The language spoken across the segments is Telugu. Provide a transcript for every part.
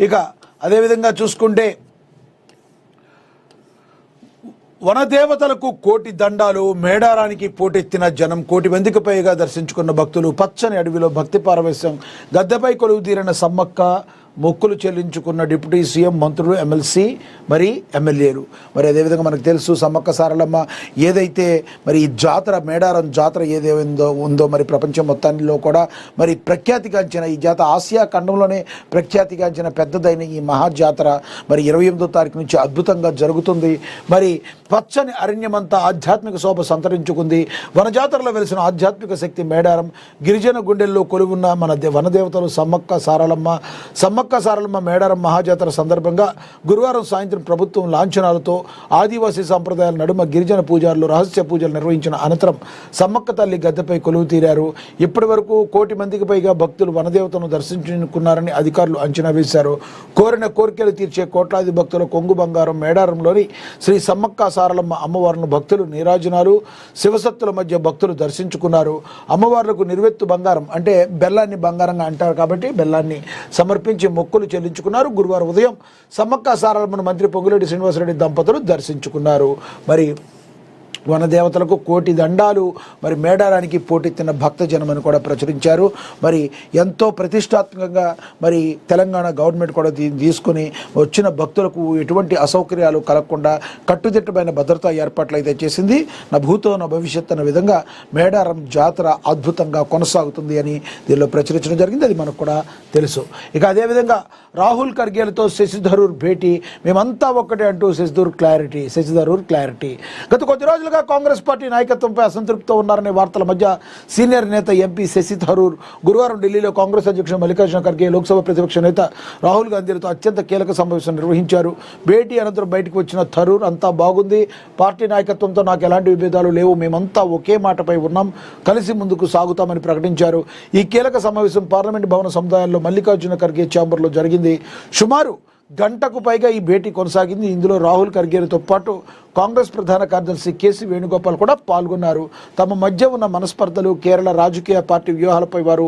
ఇక అదేవిధంగా చూసుకుంటే వనదేవతలకు కోటి దండాలు, మేడారానికి పోటెత్తిన జనం, కోటి మందికి పైగా దర్శించుకున్న భక్తులు, పచ్చని అడవిలో భక్తి పారవశ్యం, గద్దెపై కొలువు తీరిన సమ్మక్క, మొక్కులు చెల్లించుకున్న డిప్యూటీ సీఎం, మంత్రులు, ఎమ్మెల్సీ మరి ఎమ్మెల్యేలు. మరి అదేవిధంగా మనకు తెలుసు సమ్మక్క సారలమ్మ ఏదైతే మరి ఈ జాతర, మేడారం జాతర ఏదేందో ఉందో మరి ప్రపంచం మొత్తానిలో కూడా మరి ప్రఖ్యాతిగాంచిన ఈ జాతర, ఆసియా ఖండంలోనే ప్రఖ్యాతిగాంచిన పెద్దదైన ఈ మహాజాతర మరి 28వ తారీఖు నుంచి అద్భుతంగా జరుగుతుంది. మరి పచ్చని అరణ్యమంతా ఆధ్యాత్మిక శోభ సంతరించుకుంది. వనజాతరలో వెలిసిన ఆధ్యాత్మిక శక్తి మేడారం, గిరిజన గుండెల్లో కొలువున్న మన వనదేవతలు సమ్మక్క సారలమ్మ మేడారం మహాజాతర సందర్భంగా గురువారం సాయంత్రం ప్రభుత్వం లాంఛనాలతో ఆదివాసీ సంప్రదాయాల నడుమ గిరిజన పూజారులు రహస్య పూజలు నిర్వహించిన అనంతరం సమ్మక్క తల్లి గద్దెపై కొలువు తీరారు. ఇప్పటి వరకు 1 కోటి మందికి పైగా భక్తులు వనదేవతను దర్శించుకున్నారని అధికారులు అంచనా వేశారు. కోరిన కోరికలు తీర్చే కోట్లాది భక్తుల కొంగు బంగారం మేడారంలోని శ్రీ సమ్మక్క సారలమ్మ అమ్మవారిని భక్తులు నీరాజనాలు, శివసత్తుల మధ్య భక్తులు దర్శించుకున్నారు. అమ్మవార్లకు నిర్వెత్తు బంగారం అంటే బెల్లాన్ని బంగారంగా అంటారు కాబట్టి బెల్లాన్ని సమర్పించి మొక్కులు చెల్లించుకున్నారు. గురువారం ఉదయం సమ్మక్క సారలమ్మను మంత్రి పొంగులేటి శ్రీనివాసరెడ్డి దంపతులు దర్శించుకున్నారు. మరి వనదేవతలకు కోటి దండాలు, మరి మేడారానికి పోటెత్తిన భక్తజనం అని కూడా ప్రచురించారు. మరి ఎంతో ప్రతిష్టాత్మకంగా మరి తెలంగాణ గవర్నమెంట్ కూడా తీసుకుని వచ్చిన భక్తులకు ఎటువంటి అసౌకర్యాలు కలగకుండా కట్టుదిట్టమైన భద్రతా ఏర్పాట్లు అయితే చేసింది. నా భూతో నా భవిష్యత్ అన్న విధంగా మేడారం జాతర అద్భుతంగా కొనసాగుతుంది అని దీనిలో ప్రచురించడం జరిగింది. అది మనకు కూడా తెలుసు. ఇక అదేవిధంగా రాహుల్ ఖర్గేలతో శశి థరూర్ భేటీ, మేమంతా ఒక్కటే అంటూ శశి థరూర్ క్లారిటీ. గత కొద్ది రోజులుగా కాంగ్రెస్ పార్టీ నాయకత్వంపై అసంతృప్తితో ఉన్నారనే వార్తల మధ్య సీనియర్ నేత ఎంపీ శశి థరూర్ గురువారం ఢిల్లీలో కాంగ్రెస్ అధ్యక్షుడు మల్లికార్జున ఖర్గే, లోక్సభ ప్రతిపక్ష నేత రాహుల్ గాంధీలతో అత్యంత కీలక సమావేశం నిర్వహించారు. భేటీ అనంతరం బయటకు వచ్చిన థరూర్, అంతా బాగుంది, పార్టీ నాయకత్వంతో నాకు ఎలాంటి విభేదాలు లేవు, మేమంతా ఒకే మాటపై ఉన్నాం, కలిసి ముందుకు సాగుతామని ప్రకటించారు. ఈ కీలక సమావేశం పార్లమెంట్ భవన సముదాయంలో మల్లికార్జున ఖర్గే ఛాంబర్లో జరిగింది. సుమారు గంటకు పైగా ఈ భేటీ కొనసాగింది. ఇందులో రాహుల్ ఖర్గేతో పాటు కాంగ్రెస్ ప్రధాన కార్యదర్శి కేసీ వేణుగోపాల్ కూడా పాల్గొన్నారు. తమ మధ్య ఉన్న మనస్పర్ధలు, కేరళ రాజకీయ పార్టీ వ్యూహాలపై వారు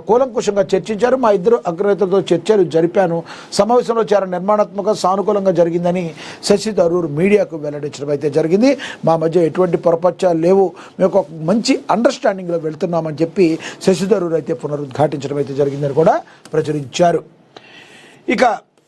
కూలంకుషంగా చర్చించారు. మా ఇద్దరు అగ్రనేతలతో చర్చలు జరిపాను. సమావేశంలో చాలా నిర్మాణాత్మక, సానుకూలంగా జరిగిందని శశి థరూర్ మీడియాకు వెల్లడించడం అయితే జరిగింది. మా మధ్య ఎటువంటి పొరపచ్చాలు లేవు, మేము ఒక మంచి అండర్స్టాండింగ్లో వెళ్తున్నామని చెప్పి శశి థరూర్ అయితే పునరుద్ఘాటించడం అయితే జరిగిందని కూడా ప్రచురించారు. ఇక